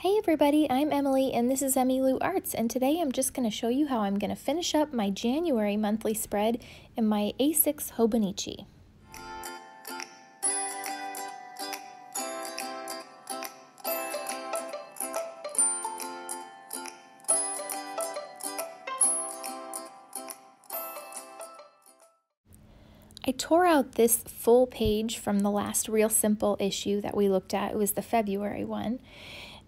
Hey everybody, I'm Emily and this is Emmylou Arts, and today I'm just going to show you how I'm going to finish up my January monthly spread in my A6 Hobonichi. I tore out this full page from the last Real Simple issue that we looked at. It was the February one.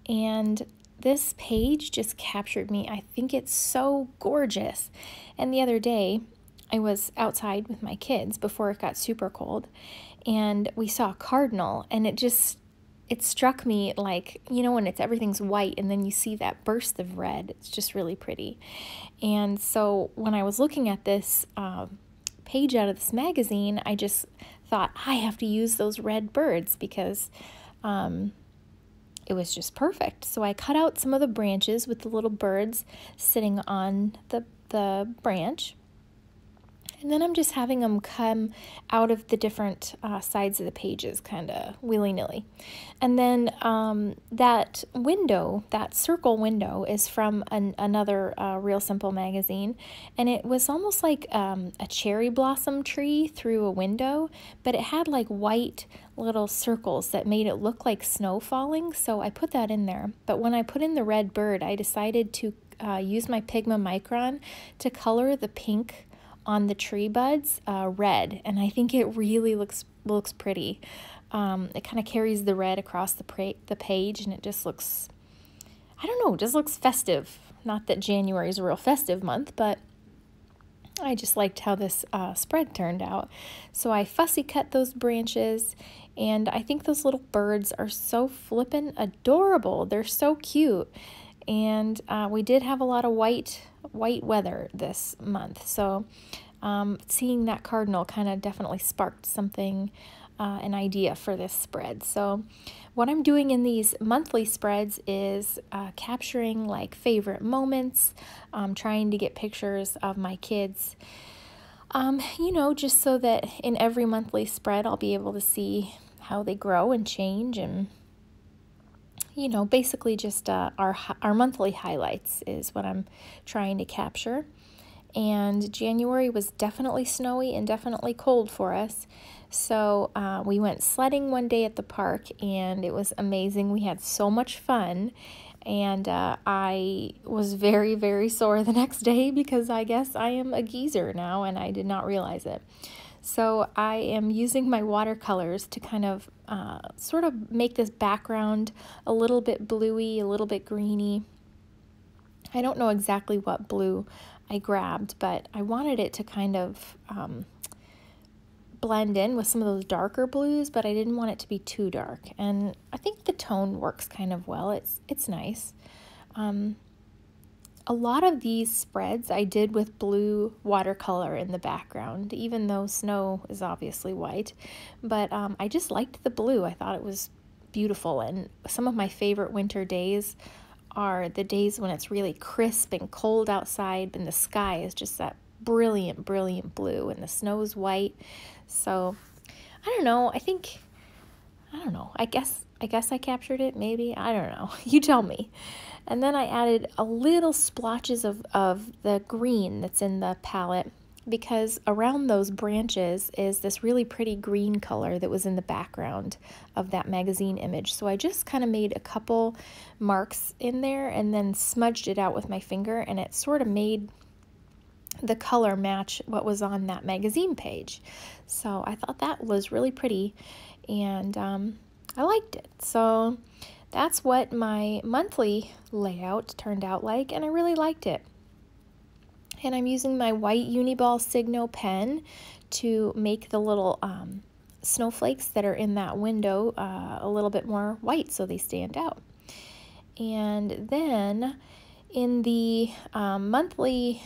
And this page just captured me. I think it's so gorgeous. And the other day, I was outside with my kids before it got super cold, and we saw a cardinal, and it struck me like, you know, when everything's white and then you see that burst of red. It's just really pretty. And so when I was looking at this page out of this magazine, I just thought I have to use those red birds because it was just perfect. So I cut out some of the branches with the little birds sitting on the branch. And then I'm just having them come out of the different sides of the pages, kind of willy-nilly. And then that window, that circle window, is from another Real Simple magazine. And it was almost like a cherry blossom tree through a window, but it had like white little circles that made it look like snow falling. So I put that in there. But when I put in the red bird, I decided to use my Pigma Micron to color the pink on the tree buds red, and I think it really looks pretty. It kind of carries the red across the page, and it just looks, I don't know, it just looks festive. Not that January is a real festive month, but I just liked how this spread turned out. So I fussy cut those branches, and I think those little birds are so flippin' adorable. They're so cute. And we did have a lot of white weather this month, so seeing that cardinal kind of definitely sparked something, an idea for this spread. So what I'm doing in these monthly spreads is capturing like favorite moments, trying to get pictures of my kids, you know, just so that in every monthly spread I'll be able to see how they grow and change, and you know, basically just our monthly highlights is what I'm trying to capture. And January was definitely snowy and definitely cold for us. So we went sledding one day at the park, and it was amazing. We had so much fun. And I was very, very sore the next day because I guess I am a geezer now, and I did not realize it. So I am using my watercolors to kind of sort of make this background a little bit bluey, a little bit greeny. I don't know exactly what blue I grabbed, but I wanted it to kind of blend in with some of those darker blues, but I didn't want it to be too dark. And I think the tone works kind of well. It's nice. A lot of these spreads I did with blue watercolor in the background, even though snow is obviously white. But I just liked the blue. I thought it was beautiful. And some of my favorite winter days are the days when it's really crisp and cold outside and the sky is just that brilliant, brilliant blue and the snow is white. So I don't know. I guess I captured it, maybe. I don't know. You tell me. And then I added a little splotches of the green that's in the palette, because around those branches is this really pretty green color that was in the background of that magazine image. So I just kind of made a couple marks in there and then smudged it out with my finger, and it sort of made the color match what was on that magazine page. So I thought that was really pretty, and I liked it. So that's what my monthly layout turned out like, and I really liked it. And I'm using my white Uniball Signo pen to make the little snowflakes that are in that window a little bit more white so they stand out. And then in the monthly,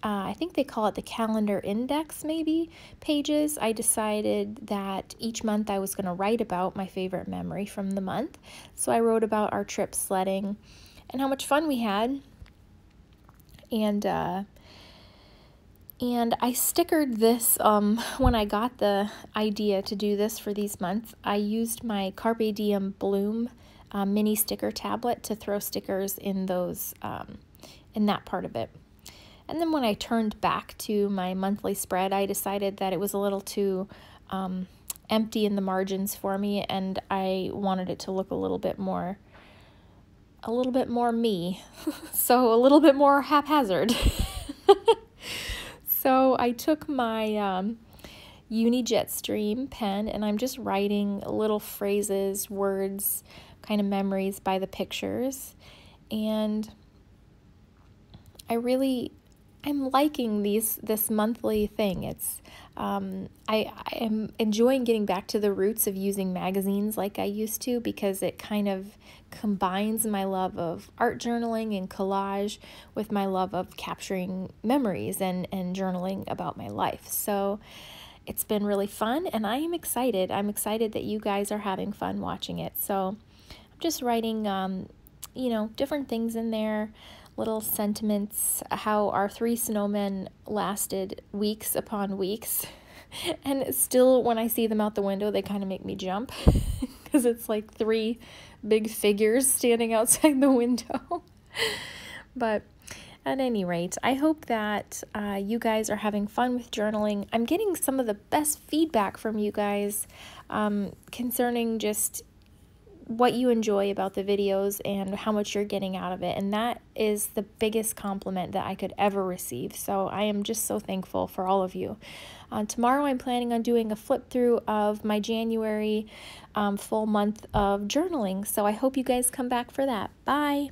I think they call it the calendar index maybe, pages, I decided that each month I was going to write about my favorite memory from the month. So I wrote about our trip sledding and how much fun we had. And I stickered this, when I got the idea to do this for these months, I used my Carpe Diem Bloom mini sticker tablet to throw stickers in those, in that part of it. And then when I turned back to my monthly spread, I decided that it was a little too empty in the margins for me, and I wanted it to look a little bit more me, so a little bit more haphazard. So I took my Uni Jetstream pen, and I'm just writing little phrases, words, kind of memories by the pictures, and I'm liking this monthly thing. It's I am enjoying getting back to the roots of using magazines like I used to, because it kind of combines my love of art journaling and collage with my love of capturing memories and journaling about my life. So it's been really fun, and I am excited. I'm excited that you guys are having fun watching it. So I'm just writing, you know, different things in there, little sentiments, how our 3 snowmen lasted weeks upon weeks. And still, when I see them out the window, they kind of make me jump, because it's like 3 big figures standing outside the window. But at any rate, I hope that you guys are having fun with journaling. I'm getting some of the best feedback from you guys concerning just what you enjoy about the videos and how much you're getting out of it, and that is the biggest compliment that I could ever receive. So I am just so thankful for all of you. Tomorrow I'm planning on doing a flip through of my January full month of journaling, so I hope you guys come back for that. Bye!